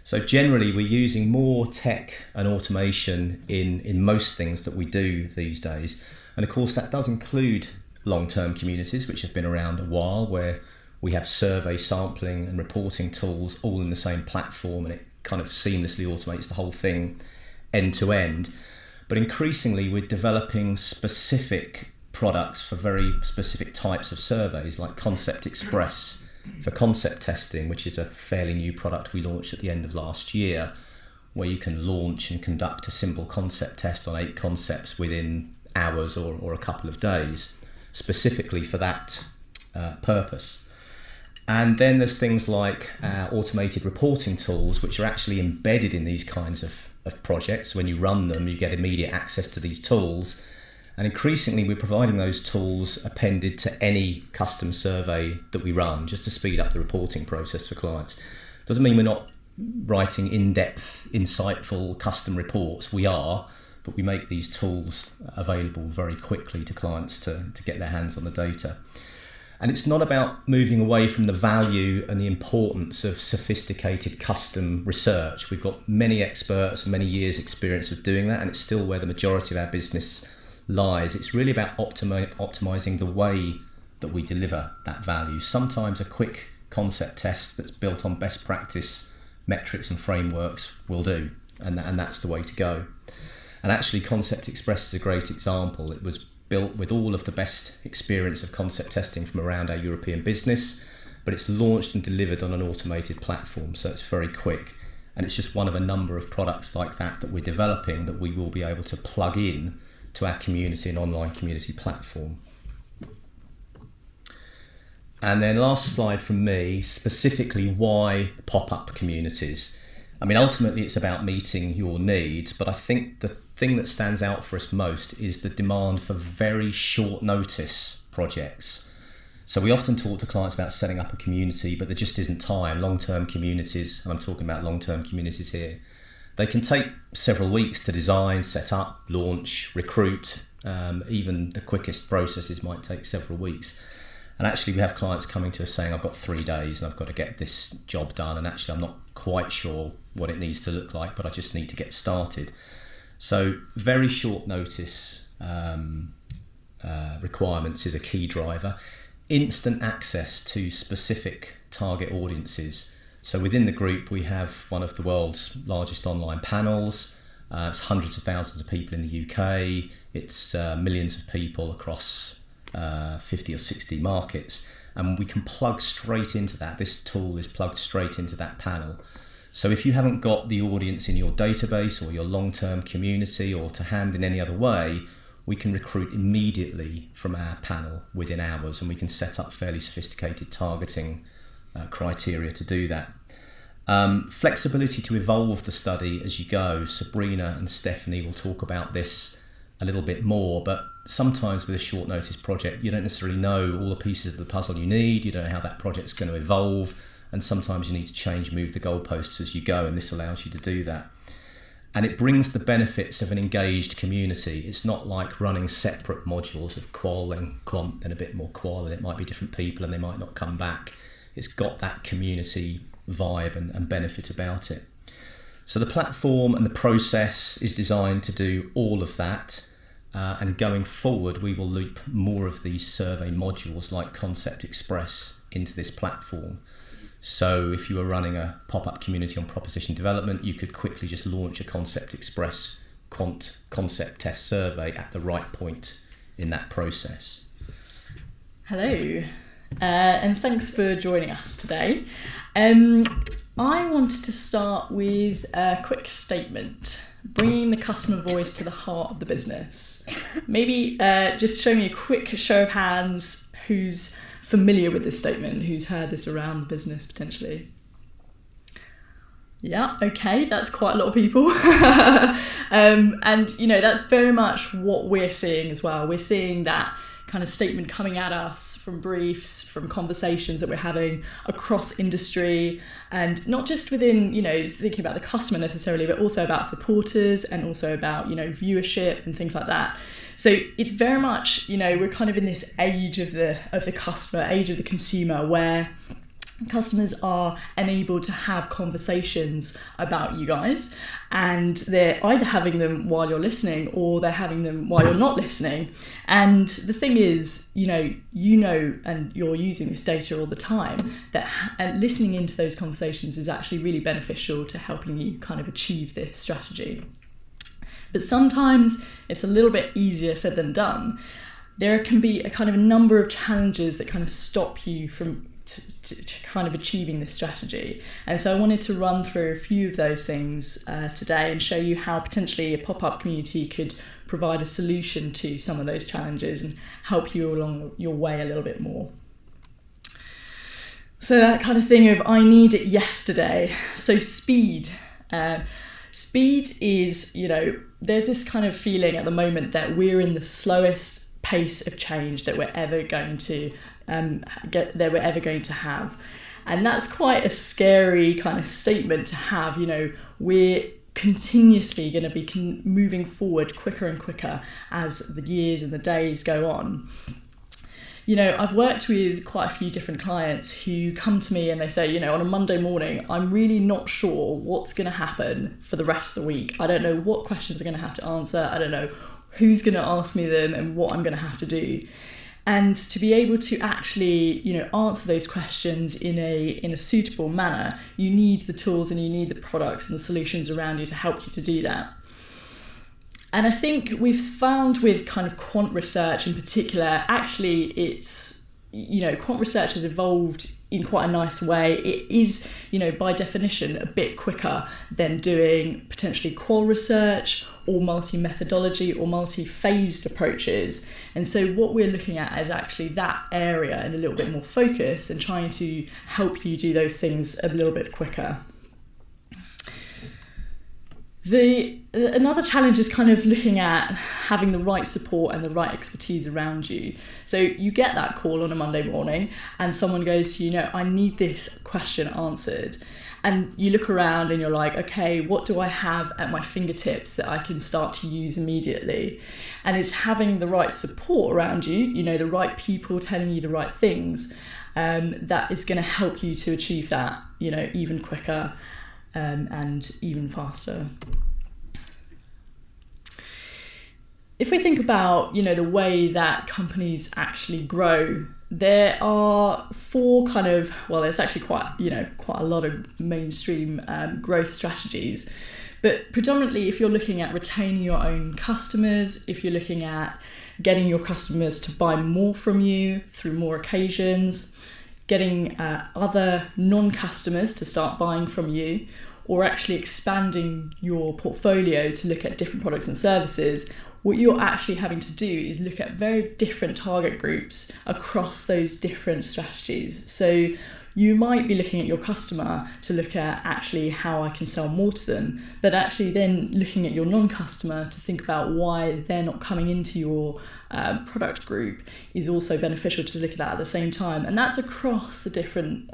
So generally, we're using more tech and automation in most things that we do these days. And of course, that does include long-term communities, which have been around a while, where we have survey sampling and reporting tools all in the same platform, and it kind of seamlessly automates the whole thing end to end. But increasingly, we're developing specific products for very specific types of surveys, like Concept Express for concept testing, which is a fairly new product we launched at the end of last year, where you can launch and conduct a simple concept test on 8 concepts within hours or a couple of days, specifically for that purpose. And then there's things like automated reporting tools, which are actually embedded in these kinds of projects. When you run them, you get immediate access to these tools. And increasingly, we're providing those tools appended to any custom survey that we run, just to speed up the reporting process for clients. Doesn't mean we're not writing in-depth, insightful custom reports. We are, but we make these tools available very quickly to clients to get their hands on the data. And it's not about moving away from the value and the importance of sophisticated custom research. We've got many experts and many years' experience of doing that, and it's still where the majority of our business lies. It's really about optimizing the way that we deliver that value. Sometimes a quick concept test that's built on best practice metrics and frameworks will do, and that's the way to go. And actually, Concept Express is a great example. It was built with all of the best experience of concept testing from around our European business, but it's launched and delivered on an automated platform, so it's very quick. And it's just one of a number of products like that we're developing that we will be able to plug in to our community and online community platform. And then last slide from me, specifically why pop-up communities. I mean, ultimately it's about meeting your needs, but I think the thing that stands out for us most is the demand for very short notice projects. So we often talk to clients about setting up a community, but there just isn't time. Long-term communities, and I'm talking about long-term communities here, they can take several weeks to design, set up, launch, recruit. Even the quickest processes might take several weeks. And actually we have clients coming to us saying, I've got 3 days and I've got to get this job done, and actually I'm not quite sure what it needs to look like, but I just need to get started. So very short notice requirements is a key driver. Instant access to specific target audiences. So within the group, we have one of the world's largest online panels. It's hundreds of thousands of people in the UK. It's millions of people across 50 or 60 markets. And we can plug straight into that. This tool is plugged straight into that panel. So if you haven't got the audience in your database or your long-term community or to hand in any other way, we can recruit immediately from our panel within hours, and we can set up fairly sophisticated targeting criteria to do that. Flexibility to evolve the study as you go. Sabrina and Stephanie will talk about this a little bit more, but sometimes with a short notice project, you don't necessarily know all the pieces of the puzzle you need. You don't know how that project's going to evolve, and sometimes you need to move the goalposts as you go, and this allows you to do that. And it brings the benefits of an engaged community. It's not like running separate modules of qual and quant and a bit more qual, and it might be different people and they might not come back. It's got that community vibe and benefit about it. So the platform and the process is designed to do all of that. And going forward, we will loop more of these survey modules like Concept Express into this platform. So if you were running a pop-up community on proposition development, you could quickly just launch a Concept Express quant concept test survey at the right point in that process. Hello, and thanks for joining us today. I wanted to start with a quick statement, bringing the customer voice to the heart of the business. Maybe just show me a quick show of hands who's familiar with this statement, who's heard this around the business potentially. Yeah, okay, that's quite a lot of people. And you know, that's very much what we're seeing as well. We're seeing that kind of statement coming at us from briefs, from conversations that we're having across industry, and not just within, you know, thinking about the customer necessarily, but also about supporters and also about, you know, viewership and things like that. So it's very much, you know, we're kind of in this age of the customer, age of the consumer, where customers are enabled to have conversations about you guys, and they're either having them while you're listening or they're having them while you're not listening. And the thing is, you know, and you're using this data all the time, that listening into those conversations is actually really beneficial to helping you kind of achieve this strategy. But sometimes it's a little bit easier said than done. There can be a kind of a number of challenges that kind of stop you from to kind of achieving this strategy. And so I wanted to run through a few of those things today and show you how potentially a pop-up community could provide a solution to some of those challenges and help you along your way a little bit more. So that kind of thing of I need it yesterday. So speed. Speed is, there's this kind of feeling at the moment that we're in the slowest pace of change that we're ever going to have. And that's quite a scary kind of statement to have. We're continuously going to be moving forward quicker and quicker as the years and the days go on. I've worked with quite a few different clients who come to me and they say, on a Monday morning, I'm really not sure what's going to happen for the rest of the week. I don't know what questions I'm going to have to answer. I don't know who's going to ask me them and what I'm going to have to do. And to be able to actually, answer those questions in a suitable manner, you need the tools and you need the products and the solutions around you to help you to do that. And I think we've found with kind of quant research in particular, actually it's, quant research has evolved in quite a nice way. It is, by definition, a bit quicker than doing potentially qual research or multi-methodology or multi-phased approaches. And so what we're looking at is actually that area in a little bit more focus and trying to help you do those things a little bit quicker. Another challenge is kind of looking at having the right support and the right expertise around you. So you get that call on a Monday morning and someone goes to you, I need this question answered. And you look around and you're like, okay, what do I have at my fingertips that I can start to use immediately? And it's having the right support around you, the right people telling you the right things, that is going to help you to achieve that, even quicker. And even faster. If we think about, the way that companies actually grow, there are four there's actually quite a lot of mainstream growth strategies. But predominantly, if you're looking at retaining your own customers, if you're looking at getting your customers to buy more from you through more occasions, getting other non-customers to start buying from you, or actually expanding your portfolio to look at different products and services, what you're actually having to do is look at very different target groups across those different strategies. So you might be looking at your customer to look at actually how I can sell more to them, but actually then looking at your non-customer to think about why they're not coming into your product group is also beneficial to look at that at the same time. And that's across the different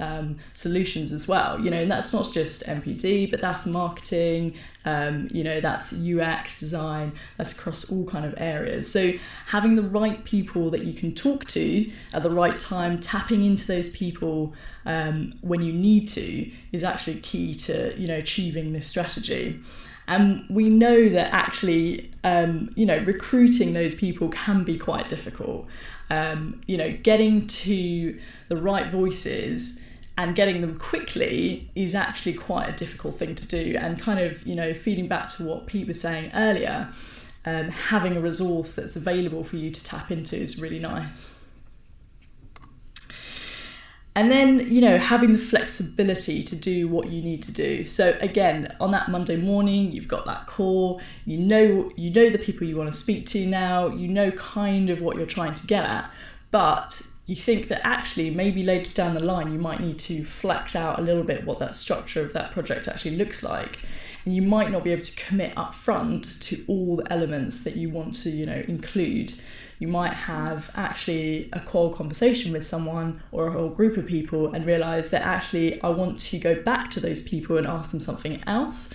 solutions as well, and that's not just MPD, but that's marketing, that's UX design, that's across all kind of areas. So having the right people that you can talk to at the right time, tapping into those people when you need to is actually key to, achieving this strategy. And we know that actually, recruiting those people can be quite difficult. Getting to the right voices and getting them quickly is actually quite a difficult thing to do. And kind of, feeding back to what Pete was saying earlier, having a resource that's available for you to tap into is really nice. And then, having the flexibility to do what you need to do. So again, on that Monday morning, you've got that call, you know the people you want to speak to now, kind of what you're trying to get at, but you think that actually maybe later down the line, you might need to flex out a little bit what that structure of that project actually looks like. And you might not be able to commit up front to all the elements that you want to, include. You might have actually a call conversation with someone or a whole group of people and realise that actually I want to go back to those people and ask them something else,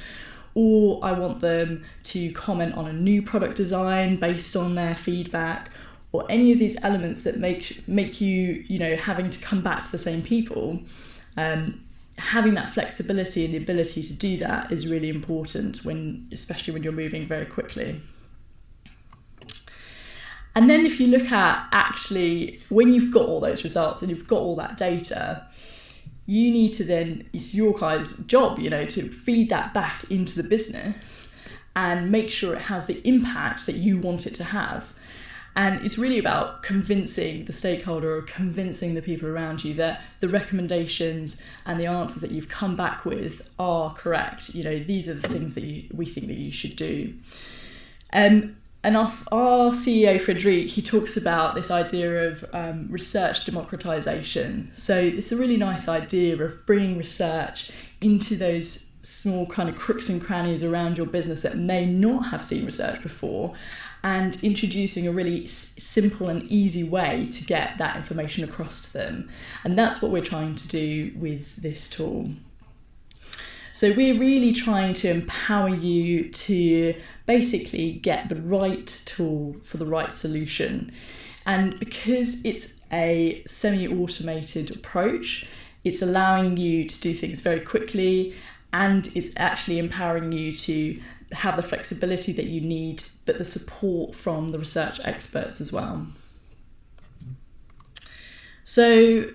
or I want them to comment on a new product design based on their feedback, or any of these elements that make you, having to come back to the same people. Having that flexibility and the ability to do that is really important, especially when you're moving very quickly. And then if you look at actually when you've got all those results and you've got all that data, you need to then, it's your guys' job, to feed that back into the business and make sure it has the impact that you want it to have. And it's really about convincing the stakeholder or convincing the people around you that the recommendations and the answers that you've come back with are correct. These are the things that we think that you should do. And our CEO, Frederic, he talks about this idea of research democratization. So it's a really nice idea of bringing research into those small kind of crooks and crannies around your business that may not have seen research before, and introducing a really simple and easy way to get that information across to them. And that's what we're trying to do with this tool. So we're really trying to empower you to basically get the right tool for the right solution. And because it's a semi-automated approach, it's allowing you to do things very quickly, and it's actually empowering you to have the flexibility that you need, but the support from the research experts as well. So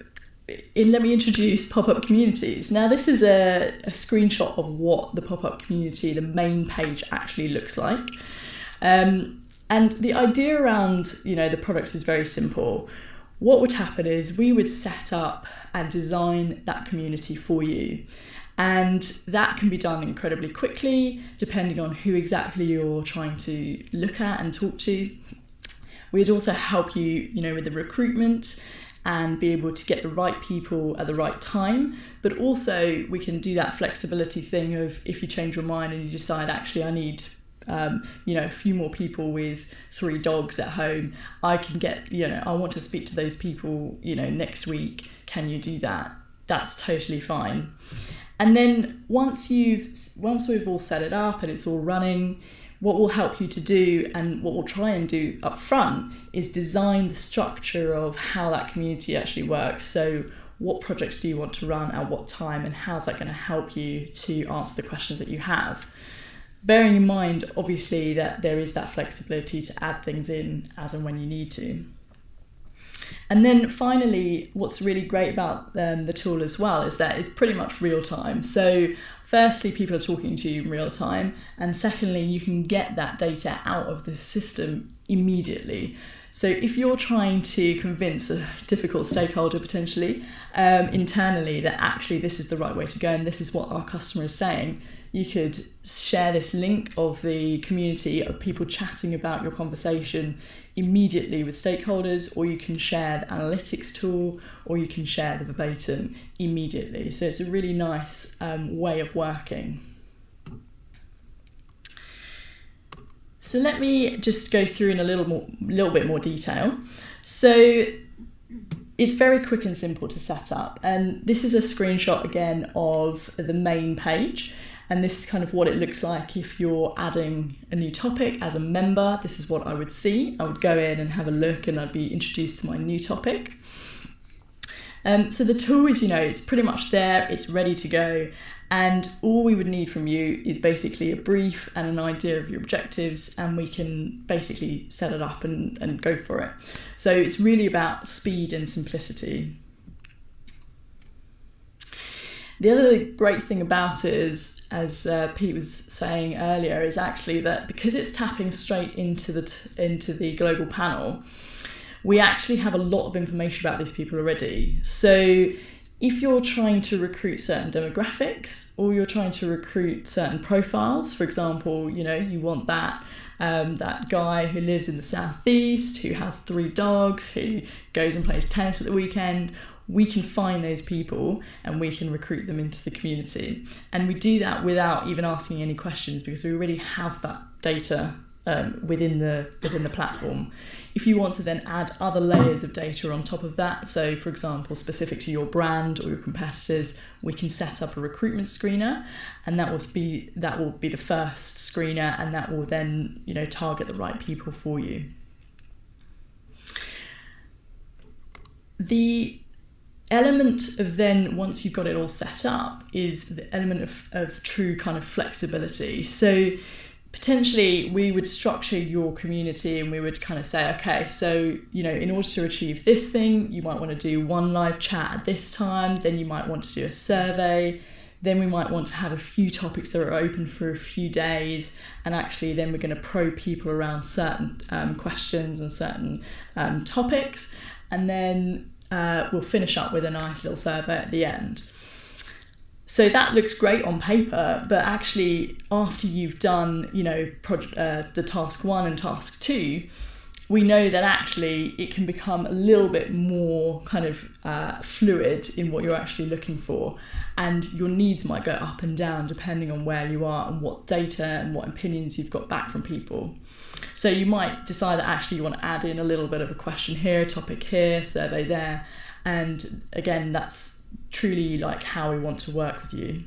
let me introduce PopUP Communities. Now this is a screenshot of what the PopUP community, the main page, actually looks like. And the idea around the product is very simple. What would happen is we would set up and design that community for you. And that can be done incredibly quickly, depending on who exactly you're trying to look at and talk to. We'd also help you, with the recruitment and be able to get the right people at the right time. But also we can do that flexibility thing of if you change your mind and you decide, actually, I need a few more people with 3 dogs at home. I can get, I want to speak to those people, next week. Can you do that? That's totally fine. And then once we've all set it up and it's all running, what we'll help you to do, and what we'll try and do up front, is design the structure of how that community actually works. So what projects do you want to run at what time, and how's that going to help you to answer the questions that you have? Bearing in mind, obviously, that there is that flexibility to add things in as and when you need to. And then finally, what's really great about the tool as well is that it's pretty much real time. So firstly, people are talking to you in real time. And secondly, you can get that data out of the system immediately. So if you're trying to convince a difficult stakeholder potentially internally that actually this is the right way to go and this is what our customer is saying, you could share this link of the community of people chatting about your conversation immediately with stakeholders, or you can share the analytics tool, or you can share the verbatim immediately. So it's a really nice way of working. So let me just go through in a little bit more detail. So it's very quick and simple to set up. And this is a screenshot again of the main page. And this is kind of what it looks like if you're adding a new topic as a member. This is what I would see. I would go in and have a look and I'd be introduced to my new topic. So the tool is, it's pretty much there. It's ready to go. And all we would need from you is basically a brief and an idea of your objectives, and we can basically set it up and go for it. So it's really about speed and simplicity. The other great thing about it is, as Pete was saying earlier, is actually that because it's tapping straight into the global panel, we actually have a lot of information about these people already. So if you're trying to recruit certain demographics, or you're trying to recruit certain profiles, for example, you want that guy who lives in the southeast, who has 3 dogs, who goes and plays tennis at the weekend, we can find those people and we can recruit them into the community. And we do that without even asking any questions, because we already have that data within the platform. If you want to then add other layers of data on top of that, so for example, specific to your brand or your competitors, we can set up a recruitment screener, and that will be the first screener, and that will then target the right people for you. element of then, once you've got it all set up, is the element of true kind of flexibility. So potentially we would structure your community and we would kind of say, okay, so, you know, in order to achieve this thing, you might want to do one live chat at this time, then you might want to do a survey, then we might want to have a few topics that are open for a few days, and actually then we're going to probe people around certain questions and certain topics, and then we'll finish up with a nice little survey at the end. So that looks great on paper, but actually after you've done, you know, the task 1 and task 2, we know that actually it can become a little bit more kind of fluid in what you're actually looking for, and your needs might go up and down depending on where you are and what data and what opinions you've got back from people. So you might decide that actually you want to add in a little bit of a question here, a topic here, survey there, and again, that's truly like how we want to work with you.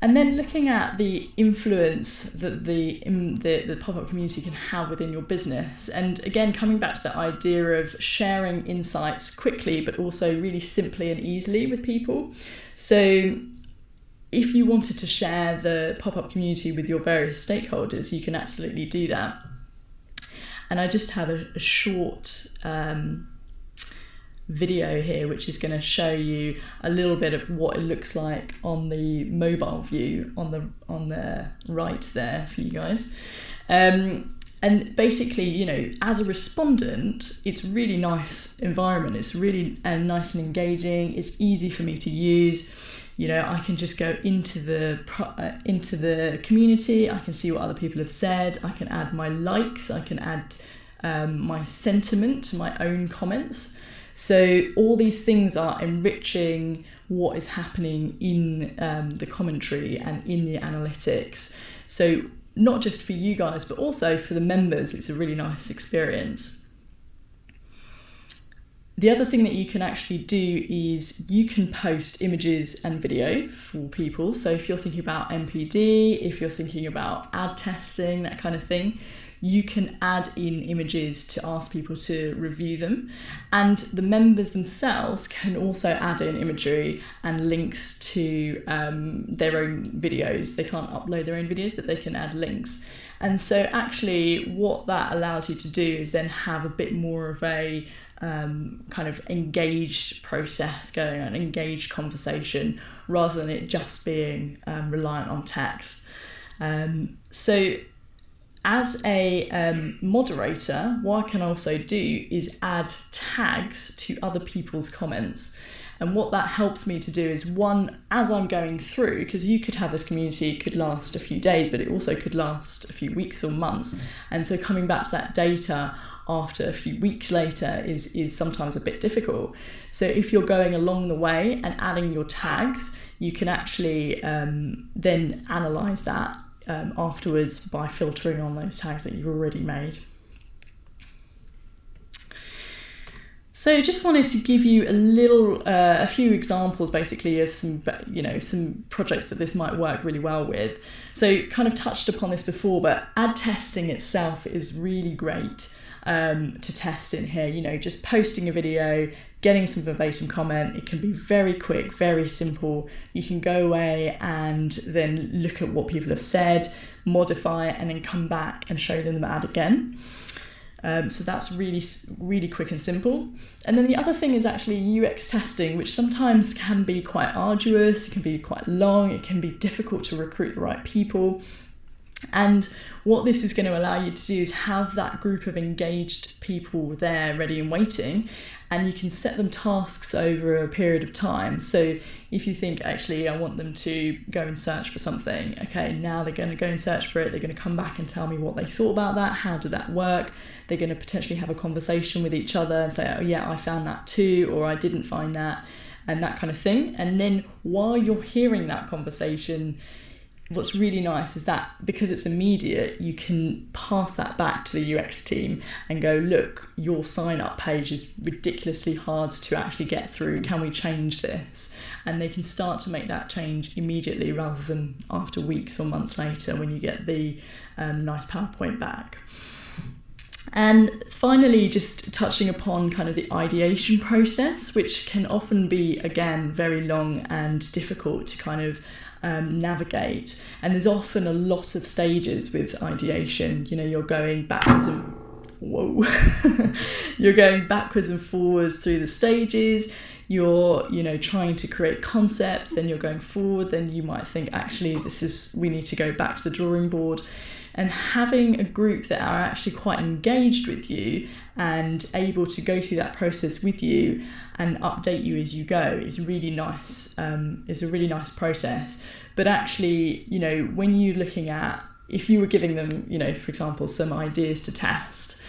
And then looking at the influence that the pop-up community can have within your business. And again, coming back to the idea of sharing insights quickly, but also really simply and easily with people. So if you wanted to share the pop-up community with your various stakeholders, you can absolutely do that. And I just have a short video here which is going to show you a little bit of what it looks like on the mobile view on the right there for you guys, and basically, you know, as a respondent, it's really nice environment, it's really nice and engaging, it's easy for me to use. You know, I can just go into the community, I can see what other people have said, I can add my likes, I can add my sentiment, my own comments. So all these things are enriching what is happening in the commentary and in the analytics. So not just for you guys, but also for the members, it's a really nice experience. The other thing that you can actually do is you can post images and video for people. So if you're thinking about MPD, if you're thinking about ad testing, that kind of thing, you can add in images to ask people to review them. And the members themselves can also add in imagery and links to their own videos. They can't upload their own videos, but they can add links. And so actually what that allows you to do is then have a bit more of a kind of engaged process going on, engaged conversation, rather than it just being reliant on text. So as a moderator, what I can also do is add tags to other people's comments. And what that helps me to do is, one, as I'm going through, because you could have this community, it could last a few days, but it also could last a few weeks or months. And so coming back to that data after a few weeks later is sometimes a bit difficult. So if you're going along the way and adding your tags, you can actually then analyse that afterwards by filtering on those tags that you've already made. So just wanted to give you a few examples basically of some projects that this might work really well with. So kind of touched upon this before, but ad testing itself is really great to test in here. You know, just posting a video, getting some verbatim comment. It can be very quick, very simple. You can go away and then look at what people have said, modify it, and then come back and show them the ad again. So that's really, really quick and simple. And then the other thing is actually UX testing, which sometimes can be quite arduous, it can be quite long, it can be difficult to recruit the right people. And what this is going to allow you to do is have that group of engaged people there ready and waiting, and you can set them tasks over a period of time. So if you think, actually, I want them to go and search for something, okay, now they're going to go and search for it, they're going to come back and tell me what they thought about that, how did that work, they're going to potentially have a conversation with each other and say, oh yeah, I found that too, or I didn't find that, and that kind of thing. And then while you're hearing that conversation, what's really nice is that because it's immediate, you can pass that back to the UX team and go, look, your sign up page is ridiculously hard to actually get through. Can we change this? And they can start to make that change immediately rather than after weeks or months later when you get the nice PowerPoint back. And finally, just touching upon kind of the ideation process, which can often be, again, very long and difficult to kind of navigate. And there's often a lot of stages with ideation. You know, you're going backwards and you're going backwards and forwards through the stages. You're, you know, trying to create concepts, then you're going forward, then you might think, actually, we need to go back to the drawing board. And having a group that are actually quite engaged with you and able to go through that process with you and update you as you go is really nice. It's a really nice process. But actually, you know, when you're looking at, if you were giving them, you know, for example, some ideas to test,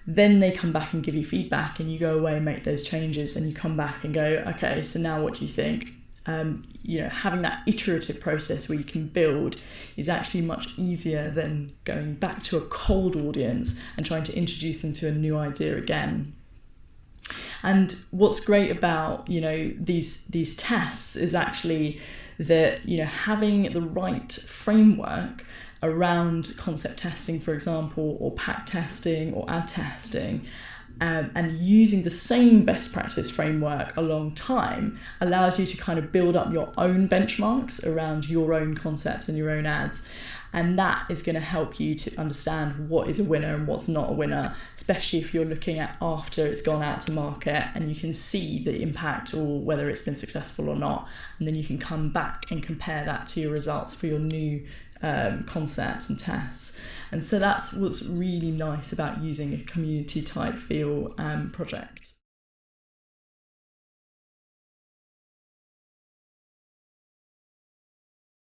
then they come back and give you feedback, and you go away and make those changes, and you come back and go, okay, so now what do you think? You know, having that iterative process where you can build is actually much easier than going back to a cold audience and trying to introduce them to a new idea again. And what's great about, you know, these tests is actually that, you know, having the right framework around concept testing, for example, or pack testing or ad testing, and using the same best practice framework a long time allows you to kind of build up your own benchmarks around your own concepts and your own ads. And that is going to help you to understand what is a winner and what's not a winner, especially if you're looking at after it's gone out to market and you can see the impact or whether it's been successful or not. And then you can come back and compare that to your results for your new concepts and tests. And so that's what's really nice about using a community type feel project.